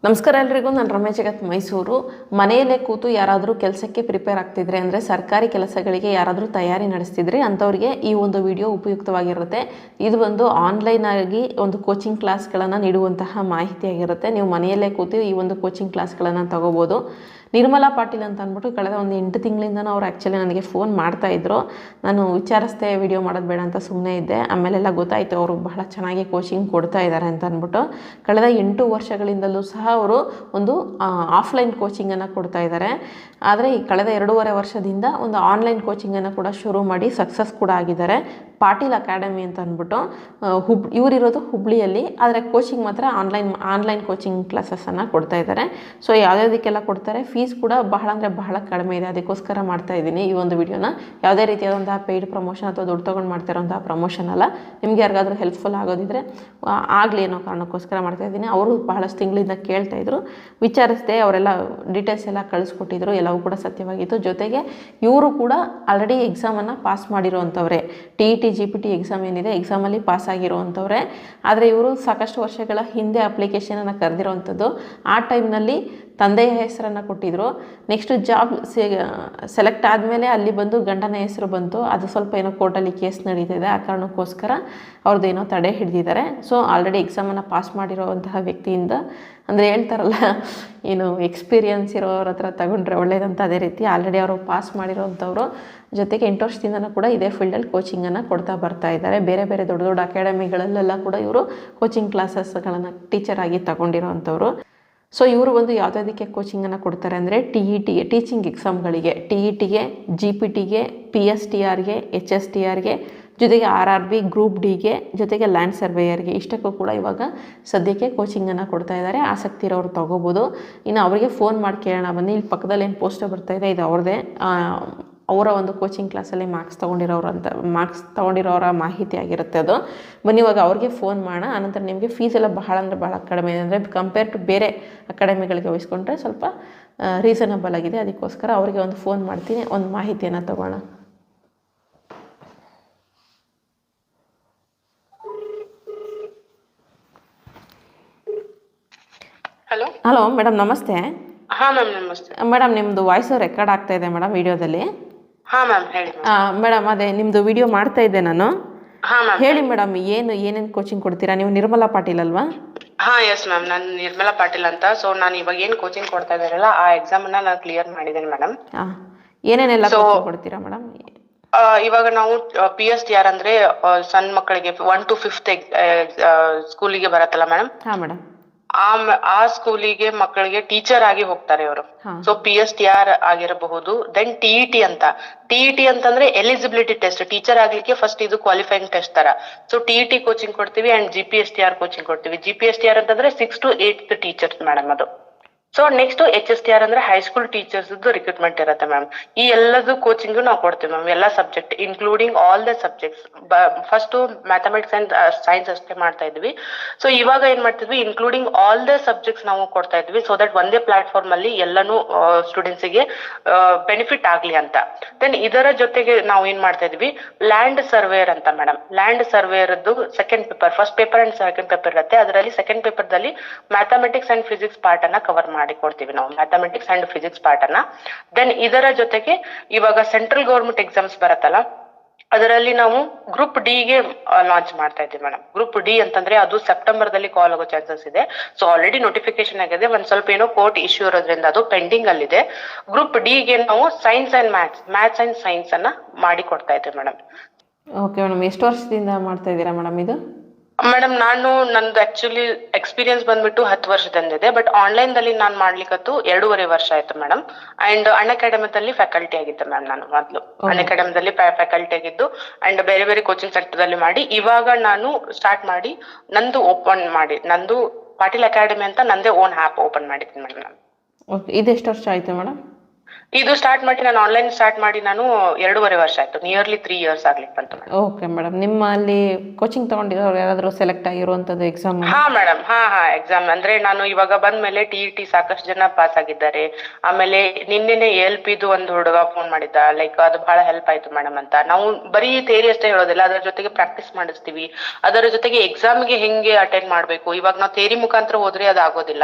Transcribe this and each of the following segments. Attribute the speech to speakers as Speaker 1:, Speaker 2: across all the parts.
Speaker 1: ನಮಸ್ಕಾರ ಎಲ್ರಿಗೂ. ನಾನು ರಮೇಶ್ ಜಗತ್ ಮೈಸೂರು. ಮನೆಯಲ್ಲೇ ಕೂತು ಯಾರಾದರೂ ಕೆಲಸಕ್ಕೆ ಪ್ರಿಪೇರ್ ಆಗ್ತಿದ್ರೆ ಅಂದರೆ ಸರ್ಕಾರಿ ಕೆಲಸಗಳಿಗೆ ಯಾರಾದರೂ ತಯಾರಿ ನಡೆಸ್ತಿದ್ರೆ ಅಂಥವ್ರಿಗೆ ಈ ಒಂದು ವಿಡಿಯೋ ಉಪಯುಕ್ತವಾಗಿರುತ್ತೆ. ಇದು ಒಂದು ಆನ್ಲೈನ್ ಆಗಿ ಒಂದು ಕೋಚಿಂಗ್ ಕ್ಲಾಸ್ಗಳನ್ನು ನೀಡುವಂತಹ ಮಾಹಿತಿಯಾಗಿರುತ್ತೆ. ನೀವು ಮನೆಯಲ್ಲೇ ಕೂತು ಈ ಒಂದು ಕೋಚಿಂಗ್ ಕ್ಲಾಸ್ಗಳನ್ನು ತಗೋಬೋದು. ನಿರ್ಮಲಾ ಪಾಟೀಲ್ ಅಂತ ಅಂದ್ಬಿಟ್ಟು ಕಳೆದ ಒಂದು 8 ತಿಂಗಳಿಂದನೂ ಅವ್ರು ಆ್ಯಕ್ಚುಲಿ ನನಗೆ ಫೋನ್ ಮಾಡ್ತಾಯಿದ್ರು. ನಾನು ವಿಚಾರಿಸ್ದೆ, ವಿಡಿಯೋ ಮಾಡೋದು ಬೇಡ ಅಂತ ಸುಮ್ಮನೆ ಇದ್ದೆ. ಆಮೇಲೆಲ್ಲ ಗೊತ್ತಾಯಿತು ಅವರು ಬಹಳ ಚೆನ್ನಾಗಿ ಕೋಚಿಂಗ್ ಕೊಡ್ತಾ ಇದ್ದಾರೆ ಅಂತ ಅಂದ್ಬಿಟ್ಟು. ಕಳೆದ 8 ವರ್ಷಗಳಿಂದಲೂ ಸಹ ಅವರು ಒಂದು ಆಫ್ಲೈನ್ ಕೋಚಿಂಗನ್ನು ಕೊಡ್ತಾ ಇದ್ದಾರೆ. ಆದರೆ ಈ ಕಳೆದ 2.5 ವರ್ಷದಿಂದ ಒಂದು ಆನ್ಲೈನ್ ಕೋಚಿಂಗನ್ನು ಕೂಡ ಶುರು ಮಾಡಿ ಸಕ್ಸಸ್ ಕೂಡ ಆಗಿದ್ದಾರೆ. ಪಾಟೀಲ್ ಅಕಾಡೆಮಿ ಅಂತ ಅಂದ್ಬಿಟ್ಟು ಇವರಿರೋದು ಹುಬ್ಳಿಯಲ್ಲಿ, ಆದರೆ ಕೋಚಿಂಗ್ ಮಾತ್ರ ಆನ್ಲೈನ್ ಕೋಚಿಂಗ್ ಕ್ಲಾಸಸ್ಸನ್ನು ಕೊಡ್ತಾ ಇದ್ದಾರೆ. ಸೊ ಯಾವುದಕ್ಕೆಲ್ಲ ಕೊಡ್ತಾರೆ, ಫೀಸ್ ಕೂಡ ಬಹಳ ಅಂದರೆ ಬಹಳ ಕಡಿಮೆ ಇದೆ. ಅದಕ್ಕೋಸ್ಕರ ಮಾಡ್ತಾ ಇದ್ದೀನಿ ಈ ಒಂದು ವಿಡಿಯೋನ. ಯಾವುದೇ ರೀತಿಯಾದಂತಹ ಪೇಯ್ಡ್ ಪ್ರಮೋಷನ್ ಅಥವಾ ದುಡ್ಡು ತೊಗೊಂಡು ಮಾಡ್ತಾ ಇರೋಂತಹ ಪ್ರಮೋಷನ್ ಅಲ್ಲ. ನಿಮಗೆ ಯಾರಿಗಾದ್ರೂ ಹೆಲ್ಪ್ಫುಲ್ ಆಗೋದಿದ್ರೆ ಆಗಲಿ ಅನ್ನೋ ಕಾರಣಕ್ಕೋಸ್ಕರ ಮಾಡ್ತಾ ಇದ್ದೀನಿ. ಅವರು ಬಹಳಷ್ಟು ತಿಂಗಳಿಂದ ಕೇಳ್ತಾಯಿದ್ರು, ವಿಚಾರಿಸಿದೆ, ಅವರೆಲ್ಲ ಡೀಟೇಲ್ಸ್ ಎಲ್ಲ ಕಳಿಸ್ಕೊಟ್ಟಿದ್ರು, ಎಲ್ಲವೂ ಕೂಡ ಸತ್ಯವಾಗಿತ್ತು. ಜೊತೆಗೆ ಇವರು ಕೂಡ ಆಲ್ರೆಡಿ ಎಕ್ಸಾಮನ್ನು ಪಾಸ್ ಮಾಡಿರೋವಂಥವ್ರೆ. TET GPT ಎಕ್ಸಾಮ್ ಏನಿದೆ, ಎಕ್ಸಾಮಲ್ಲಿ ಪಾಸ್ ಆಗಿರೋವಂಥವ್ರೆ. ಆದರೆ ಇವರು ಸಾಕಷ್ಟು ವರ್ಷಗಳ ಹಿಂದೆ ಅಪ್ಲಿಕೇಶನನ್ನು ಕರೆದಿರೋವಂಥದ್ದು. ಆ ಟೈಮ್ನಲ್ಲಿ ತಂದೆಯ ಹೆಸರನ್ನು ಕೊಟ್ಟಿದ್ದರು. ನೆಕ್ಸ್ಟ್ ಜಾಬ್ ಸೆಲೆಕ್ಟ್ ಆದಮೇಲೆ ಅಲ್ಲಿ ಬಂದು ಗಂಡನ ಹೆಸರು ಬಂತು. ಅದು ಸ್ವಲ್ಪ ಏನೋ ಕೋರ್ಟಲ್ಲಿ ಕೇಸ್ ನಡೀತಿದೆ, ಆ ಕಾರಣಕ್ಕೋಸ್ಕರ ಅವ್ರದ್ದೇನೋ ತಡೆ ಹಿಡಿದಿದ್ದಾರೆ. ಸೊ ಆಲ್ರೆಡಿ ಎಕ್ಸಾಮನ್ನು ಪಾಸ್ ಮಾಡಿರೋವಂತಹ ವ್ಯಕ್ತಿಯಿಂದ, ಅಂದರೆ ಹೇಳ್ತಾರಲ್ಲ, ಏನು ಎಕ್ಸ್ಪೀರಿಯನ್ಸ್ ಇರೋರ ಹತ್ರ ತಗೊಂಡ್ರೆ ಒಳ್ಳೇದಂತ, ಅದೇ ರೀತಿ ಆಲ್ರೆಡಿ ಅವರು ಪಾಸ್ ಮಾಡಿರೋವಂಥವ್ರು. ಜೊತೆಗೆ 8 ವರ್ಷದಿಂದನೂ ಕೂಡ ಇದೇ ಫೀಲ್ಡಲ್ಲಿ ಕೋಚಿಂಗನ್ನು ಕೊಡ್ತಾ ಬರ್ತಾ ಇದ್ದಾರೆ. ಬೇರೆ ಬೇರೆ ದೊಡ್ಡ ದೊಡ್ಡ ಅಕಾಡೆಮಿಗಳಲ್ಲೆಲ್ಲ ಕೂಡ ಇವರು ಕೋಚಿಂಗ್ ಕ್ಲಾಸಸ್ಗಳನ್ನು ಟೀಚರ್ ಆಗಿ ತಗೊಂಡಿರೋವಂಥವ್ರು. ಸೊ ಇವರು ಒಂದು ಯಾವುದಕ್ಕೆ ಕೋಚಿಂಗನ್ನು ಕೊಡ್ತಾರೆ ಅಂದರೆ TETಗೆ, ಟೀಚಿಂಗ್ ಎಕ್ಸಾಮ್ಗಳಿಗೆ, TETಗೆ, GPTಗೆ, PSTRಗೆ, HSTRಗೆ, ಜೊತೆಗೆ RRB, ಗ್ರೂಪ್ Dಗೆ, ಜೊತೆಗೆ ಲ್ಯಾಂಡ್ ಸರ್ವೇಯರ್ಗೆ, ಇಷ್ಟಕ್ಕೂ ಕೂಡ ಇವಾಗ ಸದ್ಯಕ್ಕೆ ಕೋಚಿಂಗನ್ನು ಕೊಡ್ತಾ ಇದ್ದಾರೆ. ಆಸಕ್ತಿ ಇರೋರು ತೊಗೋಬೋದು. ಇನ್ನು ಅವರಿಗೆ ಫೋನ್ ಮಾಡಿ ಕೇಳೋಣ ಬನ್ನಿ. ಇಲ್ಲಿ ಪಕ್ಕದಲ್ಲಿ ಏನು ಪೋಸ್ಟರ್ ಬರ್ತಾಯಿದೆ, ಇದು ಅವ್ರದ್ದೇ, ಅವರ ಒಂದು ಕೋಚಿಂಗ್ ಕ್ಲಾಸಲ್ಲಿ ಮಾರ್ಕ್ಸ್ ತೊಗೊಂಡಿರೋರ ಮಾಹಿತಿ ಆಗಿರುತ್ತೆ ಅದು. ಬನ್ನಿ ಇವಾಗ ಅವ್ರಿಗೆ ಫೋನ್ ಮಾಡೋಣ. ಆನಂತರ ನಿಮಗೆ ಫೀಸ್ ಎಲ್ಲ ಬಹಳ ಅಂದರೆ ಬಹಳ ಕಡಿಮೆ ಇದೆ. ಅಂದರೆ ಕಂಪೇರ್ ಟು ಬೇರೆ ಅಕಾಡೆಮಿಗಳಿಗೆ ವಹಿಸ್ಕೊಂಡ್ರೆ ಸ್ವಲ್ಪ ರೀಸನಬಲ್ ಆಗಿದೆ. ಅದಕ್ಕೋಸ್ಕರ ಅವರಿಗೆ ಒಂದು ಫೋನ್ ಮಾಡ್ತೀನಿ, ಒಂದು ಮಾಹಿತಿಯನ್ನು ತಗೋಣ. ಹಲೋ ಮೇಡಮ್, ನಮಸ್ತೆ.
Speaker 2: ಹಾಂ ಮ್ಯಾಮ್, ನಮಸ್ತೆ
Speaker 1: ಮೇಡಮ್, ನಿಮ್ಮದು ವಾಯ್ಸು ರೆಕಾರ್ಡ್ ಆಗ್ತಾ ಇದೆ ಮೇಡಮ್ ವಿಡಿಯೋದಲ್ಲಿ.
Speaker 2: ಹಾಂ ಮ್ಯಾಮ್, ಹೇಳಿ
Speaker 1: ಮೇಡಮ್. ಅದೇ ನಿಮ್ಮದು ವಿಡಿಯೋ ಮಾಡ್ತಾ ಇದ್ದೆ ನಾನು.
Speaker 2: ಹಾಂ ಮ್ಯಾಮ್,
Speaker 1: ಹೇಳಿ ಮೇಡಮ್, ಏನೇನು ಕೋಚಿಂಗ್ ಕೊಡ್ತೀರಾ? ನೀವು ನಿರ್ಮಲಾ ಪಾಟೀಲ್ ಅಲ್ವಾ?
Speaker 2: ಹಾಂ, ಎಸ್ ಮ್ಯಾಮ್, ನಾನು ನಿರ್ಮಲಾ ಪಾಟೀಲ್ ಅಂತ. ಸೊ ನಾನು ಇವಾಗ ಏನು ಕೋಚಿಂಗ್ ಕೊಡ್ತಾ ಇದ್ದಾರಲ್ಲ, ಆ ಎಕ್ಸಾಮನ್ನು ನಾನು ಕ್ಲಿಯರ್ ಮಾಡಿದ್ದೇನೆ ಮೇಡಮ್.
Speaker 1: ಹಾಂ, ಏನೇನೆಲ್ಲ ಕೋಚಿಂಗ್ ಕೊಡ್ತೀರಾ ಮೇಡಮ್?
Speaker 2: ಇವಾಗ ನಾವು PSTR ಅಂದರೆ ಸಣ್ಣ ಮಕ್ಕಳಿಗೆ 1 to 5th ಸ್ಕೂಲಿಗೆ ಬರತ್ತಲ್ಲ ಮೇಡಮ್.
Speaker 1: ಹಾಂ ಮೇಡಮ್.
Speaker 2: ಆ ಸ್ಕೂಲಿಗೆ ಮಕ್ಕಳಿಗೆ ಟೀಚರ್ ಆಗಿ ಹೋಗ್ತಾರೆ ಅವರು. ಸೊ PSTR ಆಗಿರಬಹುದು. ದೆನ್ TET ಅಂತಂದ್ರೆ ಎಲಿಜಿಬಿಲಿಟಿ ಟೆಸ್ಟ್. ಟೀಚರ್ ಆಗ್ಲಿಕ್ಕೆ ಫಸ್ಟ್ ಇದು ಕ್ವಾಲಿಫೈಯಿಂಗ್ ಟೆಸ್ಟ್ ತರ. ಸೊ TET ಕೋಚಿಂಗ್ ಕೊಡ್ತೀವಿ ಅಂಡ್ GPSTR ಕೋಚಿಂಗ್ ಕೊಡ್ತೀವಿ. GPSTR ಅಂತಂದ್ರೆ 6th to 8th teachers madam ಅದು. ಸೊ ನೆಕ್ಸ್ಟ್ HSTR ಅಂದ್ರೆ ಹೈಸ್ಕೂಲ್ ಟೀಚರ್ಸ್ ರಿಕ್ರೂಟ್ಮೆಂಟ್ ಇರುತ್ತೆ ಮ್ಯಾಮ್. ಈ ಎಲ್ಲದು ಕೋಚಿಂಗ್ ನಾವು ಕೊಡ್ತೀವಿ ಮ್ಯಾಮ್, ಎಲ್ಲ subject including all the subjects. First mathematics and science ಅಷ್ಟೇ ಮಾಡ್ತಾ ಇದ್ವಿ. ಸೊ ಇವಾಗ ಏನ್ ಮಾಡ್ತಿದ್ವಿ, ಇನ್ಕ್ಲೂಡಿಂಗ್ ಆಲ್ ದ ಸಬ್ಜೆಕ್ಟ್ಸ್ ನಾವು ಕೊಡ್ತಾ ಇದ್ವಿ. ಸೊ ದಟ್ ಒಂದೇ ಪ್ಲಾಟ್ಫಾರ್ಮ್ ಅಲ್ಲಿ ಎಲ್ಲಾನು ಸ್ಟೂಡೆಂಟ್ಸ್ಗೆ ಬೆನಿಫಿಟ್ ಆಗ್ಲಿ ಅಂತ. ದೆನ್ ಇದರ ಜೊತೆಗೆ ನಾವು ಏನ್ ಮಾಡ್ತಾ ಇದ್ವಿ, ಲ್ಯಾಂಡ್ ಸರ್ವೇಯರ್ ಅಂತ ಮೇಡಮ್. ಲ್ಯಾಂಡ್ ಸರ್ವೇಯರ್ದು second paper, first paper and second paper ಇರುತ್ತೆ. ಅದರಲ್ಲಿ ಸೆಕೆಂಡ್ ಪೇಪರ್ ದಲ್ಲಿ ಮ್ಯಾಥಮೆಟಿಕ್ಸ್ ಅಂಡ್ ಫಿಸಿಕ್ಸ್ ಪಾರ್ಟ್ ಅನ್ನ ಕವರ್ ಮಾಡಿ ಕೊಡ್ತೀವಿ ನಾವು, ಮ್ಯಾಥಮೆಟಿಕ್ಸ್ ಅಂಡ್ ಫಿಸಿಕ್ಸ್ ಪಾರ್ಟ್ ಅನ್ನ. ದೆನ್ ಇದರ ಜೊತೆಗೆ ಇವಾಗ ಸೆಂಟ್ರಲ್ ಗೌರ್ಮೆಂಟ್ ಎಕ್ಸಾಮ್ಸ್ ಬರತ್ತಲ್ಲ, ಅದರಲ್ಲಿ ನಾವು ಗ್ರೂಪ್ Dಗೆ ಲಾಂಚ್ ಮಾಡ್ತಾ ಇದ್ದೀವಿ ಮೇಡಮ್. ಗ್ರೂಪ್ D ಅಂತಂದ್ರೆ ಅದು ಸೆಪ್ಟೆಂಬರ್ ದಲ್ಲಿ ಕಾಲ್ ಆಗೋ ಚಾನ್ಸಸ್ ಇದೆ. ಸೊ ಆಲ್ರೆಡಿ ನೋಟಿಫಿಕೇಶನ್ ಆಗಿದೆ, ಒಂದ್ ಸ್ವಲ್ಪ ಏನೋ ಕೋರ್ಟ್ ಇಶ್ಯೂ ಇರೋದ್ರಿಂದ ಅದು ಪೆಂಡಿಂಗ್ ಅಲ್ಲಿ ಇದೆ. ಗ್ರೂಪ್ Dಗೆ ನಾವು science and maths and science ಅನ್ನ ಮಾಡಿ ಕೊಡ್ತಾ ಇದ್ದೀವಿ ಮೇಡಮ್.
Speaker 1: ಓಕೆ ಮೇಡಮ್, ಎಷ್ಟು ವರ್ಷದಿಂದ ಮಾಡ್ತಾ ಇದ್ದೀರಾ ಮೇಡಮ್ ಇದು?
Speaker 2: ಮೇಡಮ್, ನಂದು ಆಕ್ಚುಲಿ ಎಕ್ಸ್ಪೀರಿಯನ್ಸ್ ಬಂದ್ಬಿಟ್ಟು 10 ವರ್ಷದಿಂದಿದೆ. ಬಟ್ ಆನ್ಲೈನ್ ದಲ್ಲಿ ನಾನು ಮಾಡ್ಲಿಕ್ಕತ್ತು 2.5 ವರ್ಷ ಆಯ್ತು ಮೇಡಮ್. ಅಂಡ್ ಅನ್ ಅಕಾಡೆಮಿದಲ್ಲಿ ಫ್ಯಾಕಲ್ಟಿ ಆಗಿದ್ದೆ ಮ್ಯಾಮ್. ನಾನು ಮೊದಲು ಅನ್ ಅಕಾಡೆಮಿದಲ್ಲಿ ಫ್ಯಾಕಲ್ಟಿ ಆಗಿದ್ದು ಅಂಡ್ ಬೇರೆ ಬೇರೆ ಕೋಚಿಂಗ್ ಸೆಂಟರ್ ದಲ್ಲಿ ಮಾಡಿ, ಇವಾಗ ನಾನು ಸ್ಟಾರ್ಟ್ ಮಾಡಿ ನಂದು ಪಾಟೀಲ್ ಅಕಾಡೆಮಿ ಅಂತ ನಂದೇ ಓನ್ ಆ್ಯಪ್ ಓಪನ್ ಮಾಡಿದ್ದೀನಿ ಮೇಡಮ್ ನಾನು.
Speaker 1: ಓಕೆ, ಇದೆಷ್ಟು ವರ್ಷ ಆಯ್ತು ಮೇಡಮ್?
Speaker 2: ಇದು ಸ್ಟಾರ್ಟ್ ಮಾಡಿ ನಾನು ಆನ್ಲೈನ್ ಸ್ಟಾರ್ಟ್ ಮಾಡಿ ನಾನು 2.5 ವರ್ಷ ಆಯ್ತು, ನಿಯರ್ಲಿ 3 years ಆಗ್ಲಿಕ್ಕೆ ಬಂತು ಮೇಡಮ್.
Speaker 1: ಓಕೆ ಮೇಡಮ್, ನಿಮ್ಮಲ್ಲಿ ಕೋಚಿಂಗ್ ತೊಗೊಂಡಿರೋರು ಯಾರಾದರೂ ಸೆಲೆಕ್ಟ್ ಆಗಿರುವಂಥದ್ದು ಎಕ್ಸಾಮ್?
Speaker 2: ಹಾ ಮೇಡಮ್, ಹಾ ಎಕ್ಸಾಮ್ ಅಂದ್ರೆ ನಾನು ಇವಾಗ ಬಂದ್ಮೇಲೆ TET ಸಾಕಷ್ಟು ಜನ ಪಾಸ್ ಆಗಿದ್ದಾರೆ. ಆಮೇಲೆ ನಿನ್ನೆನೆ ALPದು ಒಂದು ಹುಡುಗ ಫೋನ್ ಮಾಡಿದ್ದ, ಲೈಕ್ ಅದು ಬಹಳ ಹೆಲ್ಪ್ ಆಯ್ತು ಮೇಡಮ್ ಅಂತ. ನಾವು ಬರೀ ಥಿಯರಿ ಅಷ್ಟೇ ಹೇಳೋದಿಲ್ಲ, ಅದರ ಜೊತೆಗೆ ಪ್ರಾಕ್ಟೀಸ್ ಮಾಡಿಸ್ತೀವಿ. ಅದರ ಜೊತೆಗೆ ಎಕ್ಸಾಮ್ಗೆ ಹೆಂಗೆ ಅಟೆಂಡ್ ಮಾಡ್ಬೇಕು, ಇವಾಗ ನಾವು ಥಿಯರಿ ಮುಖಾಂತರ ಹೋದ್ರೆ ಅದು ಆಗೋದಿಲ್ಲ,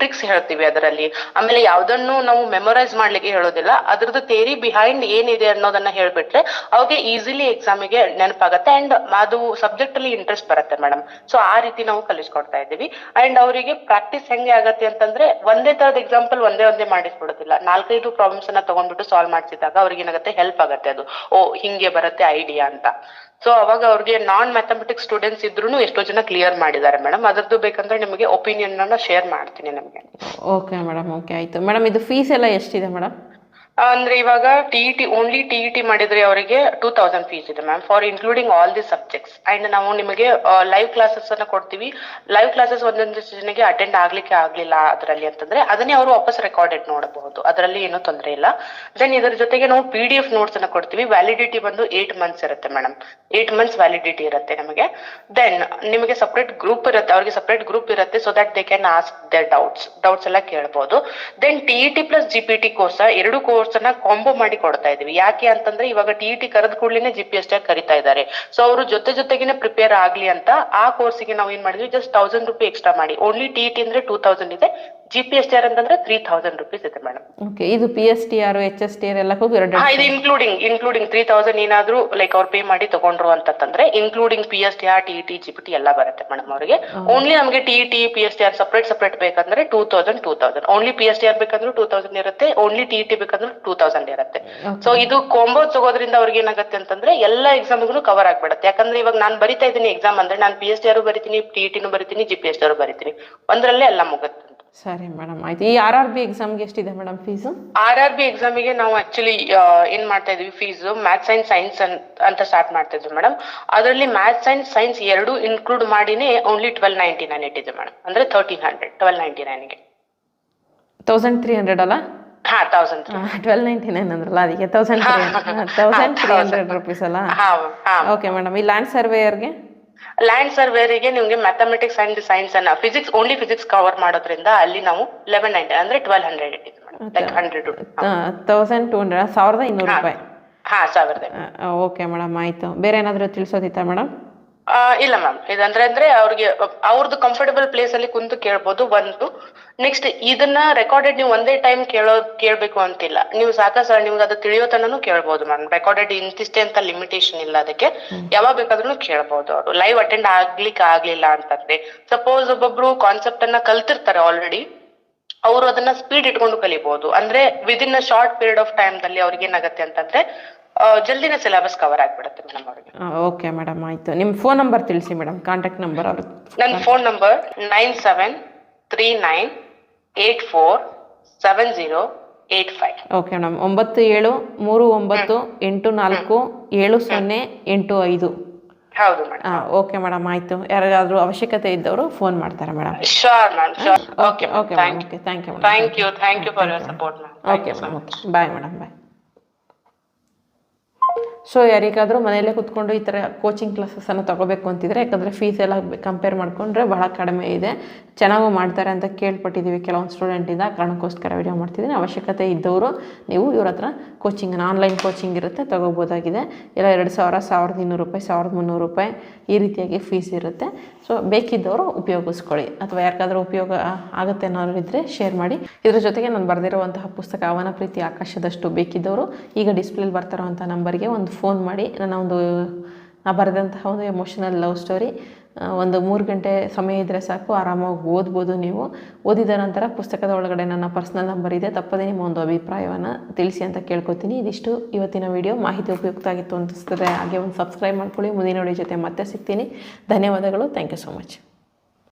Speaker 2: ಟ್ರಿಕ್ಸ್ ಹೇಳ್ತೀವಿ ಅದರಲ್ಲಿ. ಆಮೇಲೆ ಯಾವ್ದನ್ನು ನಾವು ಮೆಮೊರೈಸ್ ಮಾಡ್ಲಿಕ್ಕೆ ಹೇಳೋದಿಲ್ಲ, ಅದ್ರದ್ದು ಥಿಯರಿ ಬಿಹೈಂಡ್ ಏನಿದೆ ಅನ್ನೋದನ್ನ ಹೇಳ್ಬಿಟ್ರೆ ಅವ್ರಿಗೆ ಈಸಿಲಿ ಎಕ್ಸಾಮಿಗೆ ನೆನಪಾಗತ್ತೆ ಅಂಡ್ ಅದು ಸಬ್ಜೆಕ್ಟ್ ಅಲ್ಲಿ ಇಂಟ್ರೆಸ್ಟ್ ಬರುತ್ತೆ ಮೇಡಮ್. ಸೊ ಆ ರೀತಿ ನಾವು ಕಲಿಸ್ಕೊಡ್ತಾ ಇದ್ದೀವಿ. ಅಂಡ್ ಅವರಿಗೆ ಪ್ರಾಕ್ಟೀಸ್ ಹೆಂಗೆ ಆಗತ್ತೆ ಅಂತಂದ್ರೆ ಒಂದೇ ತರದ ಎಕ್ಸಾಂಪಲ್ ಒಂದೇ ಮಾಡಿಸ್ಬಿಡೋದಿಲ್ಲ, 4-5 ಪ್ರಾಬ್ಲಮ್ಸ್ ಅನ್ನ ತಗೊಂಡ್ಬಿಟ್ಟು ಸಾಲ್ವ್ ಮಾಡ್ಸಿದಾಗ ಅವ್ರಿಗೆ ಏನಾಗುತ್ತೆ, ಹೆಲ್ಪ್ ಆಗುತ್ತೆ ಅದು. ಓ ಹಿಂಗೆ ಬರುತ್ತೆ ಐಡಿಯಾ ಅಂತ. ಸೊ ಅವಾಗ ಅವ್ರಿಗೆ ನಾನ್ ಮ್ಯಾಥಮೆಟಿಕ್ಸ್ ಸ್ಟೂಡೆಂಟ್ಸ್ ಇದ್ರೂ ಎಷ್ಟೋ ಜನ ಕ್ಲಿಯರ್ ಮಾಡಿದ್ದಾರೆ ಮೇಡಮ್. ಅದರದ್ದು ಬೇಕಂದ್ರೆ ನಿಮಗೆ ಒಪಿನಿಯನ್ ಅನ್ನ ಶೇರ್ ಮಾಡ್ತೀನಿ ನಮಗೆ.
Speaker 1: ಓಕೆ ಮೇಡಮ್, ಓಕೆ ಆಯಿತು ಮೇಡಮ್. ಇದು ಫೀಸ್ ಎಲ್ಲ ಎಷ್ಟಿದೆ ಮೇಡಮ್?
Speaker 2: ಅಂದ್ರೆ ಇವಾಗ ಓನ್ಲಿ ಟಿಇಟಿ ಮಾಡಿದ್ರೆ ಅವರಿಗೆ 2000 ಫೀಸ್ ಇದೆ ma'am, for including all the subjects. And ನಾವು ನಿಮಗೆ ಲೈವ್ ಕ್ಲಾಸಸ್ ಅನ್ನ ಕೊಡ್ತೀವಿ. ಲೈವ್ ಕ್ಲಾಸಸ್ ಒಂದೊಂದು ಜನಕ್ಕೆ ಅಟೆಂಡ್ ಆಗ್ಲಿಕ್ಕೆ ಆಗ್ಲಿಲ್ಲ ಅದರಲ್ಲಿ ಅಂತಂದ್ರೆ ಅದನ್ನೇ ಅವರು ವಾಪಸ್ ರೆಕಾರ್ಡೆಡ್ ನೋಡಬಹುದು, ಅದರಲ್ಲಿ ಏನೂ ತೊಂದರೆ ಇಲ್ಲ. ದೆನ್ ಇದರ ಜೊತೆಗೆ ನಾವು PDF ನೋಟ್ಸ್ ಅನ್ನ ಕೊಡ್ತೀವಿ. ವ್ಯಾಲಿಡಿಟಿ ಬಂದು 8 months ಇರುತ್ತೆ ಮೇಡಮ್, 8 months ವ್ಯಾಲಿಡಿಟಿ ಇರುತ್ತೆ ನಮಗೆ. ದೆನ್ ನಿಮಗೆ ಸಪರೇಟ್ ಗ್ರೂಪ್ ಇರುತ್ತೆ, ಅವ್ರಿಗೆ ಸಪರೇಟ್ ಗ್ರೂಪ್ ಇರುತ್ತೆ, so that they can ask their doubts ಎಲ್ಲ ಕೇಳ್ಬೋದು. Then TET plus GPT course, 2 course ಅನ್ನ ಕಾಂಬೋ ಮಾಡಿ ಕೊಡ್ತಾ ಇದೀವಿ. ಯಾಕೆ ಅಂತಂದ್ರೆ ಇವಾಗ TET ಕರೆದ ಕೂಡಲೇ GPST ಕರಿತಾ ಇದ್ದಾರೆ. ಸೊ ಅವರು ಜೊತೆಗೇನೆ ಪ್ರಿಪೇರ್ ಆಗ್ಲಿ ಅಂತ ಆ ಕೋರ್ಸಿಗೆ ನಾವು ಏನ್ ಮಾಡಿದ್ವಿ, ಜಸ್ಟ್ 1000 ರೂಪಾಯಿ ಎಕ್ಸ್ಟ್ರಾ ಮಾಡಿ. ಓನ್ಲಿ TET ಅಂದ್ರೆ 2000 ಇದೆ, GPSTR ಅಂತಂದ್ರೆ 3000 rupees ಇದೆ ಮೇಡಮ್.
Speaker 1: ಓಕೆ, ಇದು PSTR HSTR ಎಲ್ಲಕ್ಕೂ
Speaker 2: ಇದು ಇನ್ಕ್ಲೂಡಿಂಗ್ 3000 ಏನಾದ್ರು ಲೈಕ್ ಅವ್ರು ಪೇ ಮಾಡಿ ತಗೊಂಡ್ರು ಅಂತಂದ್ರೆ ಇನ್ಕ್ಲೂಡಿಂಗ್ PSTR TET GPT ಎಲ್ಲ ಬರುತ್ತೆ ಮೇಡಮ್ ಅವರಿಗೆ. ಓನ್ಲಿ ನಮಗೆ TET PSTR ಸಪರೇಟ್ ಬೇಕಂದ್ರೆ 2000. ಓನ್ಲಿ PSTR ಬೇಕಂದ್ರೆ 2000 ಇರುತ್ತೆ, ಓನ್ಲಿ TET ಬೇಕಂದ್ರೆ 2000 ಇರುತ್ತೆ. ಸೊ ಇದು ಕಾಂಬೋ ತಗೋದ್ರಿಂದ ಅವ್ರಿಗೆ ಏನಾಗುತ್ತೆ ಅಂತಂದ್ರೆ ಎಲ್ಲಾ ಎಕ್ಸಾಮ್ಗಳು ಕವರ್ ಆಗ್ಬಿಡುತ್ತೆ. ಯಾಕಂದ್ರೆ ಇವಾಗ ನಾನು ಬರಿತಾ ಇದ್ದೀನಿ ಎಕ್ಸಾಮ್ ಅಂದ್ರೆ ನಾನು PSTR ಬರಿತೀನಿ, TET ಬರಿತೀನಿ, GPSTR ಬರಿತೀನಿ, ಒಂದ್ರಲ್ಲೇ ಎಲ್ಲ ಮುಗುತ್ತೆ.
Speaker 1: ಸರಿ ಮೇಡಮ್, ಆಯ್ತು. ಈ RRB ಎಕ್ಸಾಮ್ಗೆ ಎಷ್ಟಿದೆ ಮೇಡಮ್ ಫೀಸು?
Speaker 2: RRB ಎಕ್ಸಾಮಿಗೆ ನಾವು ಆಕ್ಚುಲಿ ಏನ್ ಮಾಡ್ತಾ ಇದೀವಿ, ಫೀಸು ಮ್ಯಾಥ್ಸ್ ಅಂಡ್ ಸೈನ್ಸ್ ಅಂತ ಸ್ಟಾರ್ಟ್ ಮಾಡ್ತಾ ಇದ್ವಿ ಮೇಡಮ್. ಅದರಲ್ಲಿ ಮ್ಯಾಥ್ಸ್ ಅಂಡ್ ಸೈನ್ಸ್ 2 ಇನ್ಕ್ಲೂಡ್ ಮಾಡಿನೇ ಓನ್ಲಿ 1299 ಇಟ್ಟಿದೆ ಮೇಡಮ್. ಅಂದ್ರೆ 1300, 1299ಗೆ
Speaker 1: 1300 ಅಲ್ಲ?
Speaker 2: ಹಾ 1000.
Speaker 1: 1299 ಅಂದ್ರಲ್ಲ, ಅದಕ್ಕೆ 1300 ರೂಪೀಸ್ ಅಲ್ಲ? Okay madam. ಈ ಲ್ಯಾಂಡ್ ಸರ್ವೇಯರ್ಗೆ?
Speaker 2: ಲ್ಯಾಂಡ್ ಸರ್ವೇರಿಗೆ ನಿಮ್ಗೆ ಮ್ಯಾಥಮೆಟಿಕ್ಸ್ ಅಂಡ್ ಸೈನ್ಸ್ ಅನ್ನ ಓನ್ಲಿ ಫಿಸಿಕ್ಸ್ ಕವರ್ ಮಾಡೋದ್ರಿಂದ ಅಲ್ಲಿ ನಾವು 1190 ಅಂದ್ರೆ 1200 ಇಟ್ಟಿದೆ ಮೇಡಮ್. ಲೈಕ್ 100
Speaker 1: 1200, 1200 ರೂಪಾಯಿ.
Speaker 2: ಹಾ 1000.
Speaker 1: ಓಕೆ ಮೇಡಮ್, ಆಯ್ತು. ಬೇರೆ ಏನಾದರೂ ತಿಳಿಸೋದಿತ್ತಾ ಮೇಡಮ್?
Speaker 2: ಇಲ್ಲ ಮ್ಯಾಮ್, ಇದಂದ್ರೆ ಅವ್ರಿಗೆ ಅವ್ರದ್ದು ಕಂಫರ್ಟಬಲ್ ಪ್ಲೇಸ್ ಅಲ್ಲಿ ಕುಂತು ಕೇಳ್ಬೋದು ಒಂದು. ನೆಕ್ಸ್ಟ್ ಇದನ್ನ ರೆಕಾರ್ಡೆಡ್ ನೀವು ಒಂದೇ ಟೈಮ್ ಕೇಳ್ಬೇಕು ಅಂತಿಲ್ಲ, ನೀವು ನಿಮ್ಗೆ ಅದು ತಿಳಿಯೋ ತನೂ ಕೇಳ್ಬೋದು ಮ್ಯಾಮ್. ರೆಕಾರ್ಡೆಡ್ ಇಂತಿಷ್ಟೇ ಅಂತ ಲಿಮಿಟೇಷನ್ ಇಲ್ಲ ಅದಕ್ಕೆ, ಯಾವಾಗ ಬೇಕಾದ್ರೂ ಕೇಳ್ಬೋದು. ಅವರು ಲೈವ್ ಅಟೆಂಡ್ ಆಗ್ಲಿಕ್ಕೆ ಆಗ್ಲಿಲ್ಲ ಅಂತಂದ್ರೆ, ಸಪೋಸ್ ಒಬ್ಬೊಬ್ರು ಕಾನ್ಸೆಪ್ಟ್ ಅನ್ನ ಕಲ್ತಿರ್ತಾರೆ ಆಲ್ರೆಡಿ, ಅವರು ಅದನ್ನ ಸ್ಪೀಡ್ ಇಟ್ಕೊಂಡು ಕಲಿಬಹುದು. ಅಂದ್ರೆ within a short period of time ದಲ್ಲಿ ಅವ್ರಿಗೆ ಏನಾಗುತ್ತೆ ಅಂತಂದ್ರೆ ಜಲ್ದಿನೇ ಸಿಲೆಬಸ್ ಕವರ್ ಆಗ್ಬಿಡುತ್ತೆ ಮೇಡಮ್ ಅವ್ರಿಗೆ.
Speaker 1: ಓಕೆ ಮೇಡಮ್, ಆಯ್ತು. ನಿಮ್ಮ ಫೋನ್ ನಂಬರ್ ತಿಳಿಸಿ ಮೇಡಮ್, ಕಾಂಟ್ಯಾಕ್ಟ್ ನಂಬರ್. ಅವ್ರದ್ದು
Speaker 2: ನನ್ನ ಫೋನ್ ನಂಬರ್ 9739847085.
Speaker 1: Okay madam, 9739847085.
Speaker 2: ಹೌದು ಮೇಡಮ್.
Speaker 1: ಓಕೆ ಮೇಡಮ್, ಆಯ್ತು. ಯಾರಿಗಾದ್ರೂ ಅವಶ್ಯಕತೆ ಇದ್ದವರು ಫೋನ್ ಮಾಡ್ತಾರೆ madam.
Speaker 2: Sure ma'am, sure. Okay
Speaker 1: okay madam, okay, thank you.
Speaker 2: Thank you for your support ma'am.
Speaker 1: Okay madam, okay, bye madam, bye. So ಯಾರಿಗಾದರೂ ಮನೆಯಲ್ಲೇ ಕೂತ್ಕೊಂಡು ಈ ಥರ ಕೋಚಿಂಗ್ ಕ್ಲಾಸಸನ್ನು ತೊಗೋಬೇಕು ಅಂತಿದ್ರೆ, ಯಾಕಂದರೆ ಫೀಸ್ ಎಲ್ಲ ಕಂಪೇರ್ ಮಾಡಿಕೊಂಡ್ರೆ ಬಹಳ ಕಡಿಮೆ ಇದೆ, ಚೆನ್ನಾಗೂ ಮಾಡ್ತಾರೆ ಅಂತ ಕೇಳ್ಪಟ್ಟಿದ್ದೀವಿ ಕೆಲವೊಂದು ಸ್ಟೂಡೆಂಟಿಂದ. ಕಾರಣಕ್ಕೋಸ್ಕರ ವಿಡಿಯೋ ಮಾಡ್ತಿದ್ದೀನಿ. ಅವಶ್ಯಕತೆ ಇದ್ದವರು ನೀವು ಇವ್ರ ಹತ್ರ ಕೋಚಿಂಗನ್ನು, ಆನ್ಲೈನ್ ಕೋಚಿಂಗ್ ಇರುತ್ತೆ, ತೊಗೋಬೋದಾಗಿದೆ. ಎಲ್ಲ 2000, 1200 ರೂಪಾಯಿ, 1300 ರೂಪಾಯಿ ಈ ರೀತಿಯಾಗಿ ಫೀಸ್ ಇರುತ್ತೆ. ಸೊ ಬೇಕಿದ್ದವರು ಉಪಯೋಗಿಸ್ಕೊಳ್ಳಿ, ಅಥವಾ ಯಾರಿಗಾದ್ರೂ ಉಪಯೋಗ ಆಗುತ್ತೆ ಅನ್ನೋರು ಇದ್ದರೆ ಶೇರ್ ಮಾಡಿ. ಇದ್ರ ಜೊತೆಗೆ ನಾನು ಬರೆದಿರುವಂತಹ ಪುಸ್ತಕ ಅವನ ಪ್ರೀತಿ ಆಕಾಶದಷ್ಟು ಬೇಕಿದ್ದವರು ಈಗ ಡಿಸ್ಪ್ಲೇಲಿ ಬರ್ತಿರೋವಂಥ ನಂಬರ್ಗೆ ಒಂದು ಫೋನ್ ಮಾಡಿ, ನಾ ಬರೆದಂತಹ ಒಂದು ಎಮೋಷನಲ್ ಲವ್ ಸ್ಟೋರಿ ಒಂದು 3 ಗಂಟೆ ಸಮಯ ಇದ್ದರೆ ಸಾಕು, ಆರಾಮಾಗಿ ಓದ್ಬೋದು. ನೀವು ಓದಿದ ನಂತರ ಪುಸ್ತಕದ ಒಳಗಡೆ ನನ್ನ ಪರ್ಸ್ನಲ್ ನಂಬರ್ ಇದೆ, ತಪ್ಪದೇ ನಿಮ್ಮ ಒಂದು ಅಭಿಪ್ರಾಯವನ್ನು ತಿಳಿಸಿ ಅಂತ ಕೇಳ್ಕೊತೀನಿ. ಇದಿಷ್ಟು ಇವತ್ತಿನ ವಿಡಿಯೋ. ಮಾಹಿತಿ ಉಪಯುಕ್ತ ಆಗಿತ್ತು ಅನಿಸ್ತದೆ ಹಾಗೆ ಒಂದು ಸಬ್ಸ್ಕ್ರೈಬ್ ಮಾಡ್ಕೊಳ್ಳಿ. ಮುಂದಿನ ವಿಡಿಯೋ ಜೊತೆ ಮತ್ತೆ ಸಿಗ್ತೀನಿ. ಧನ್ಯವಾದಗಳು. Thank you so much.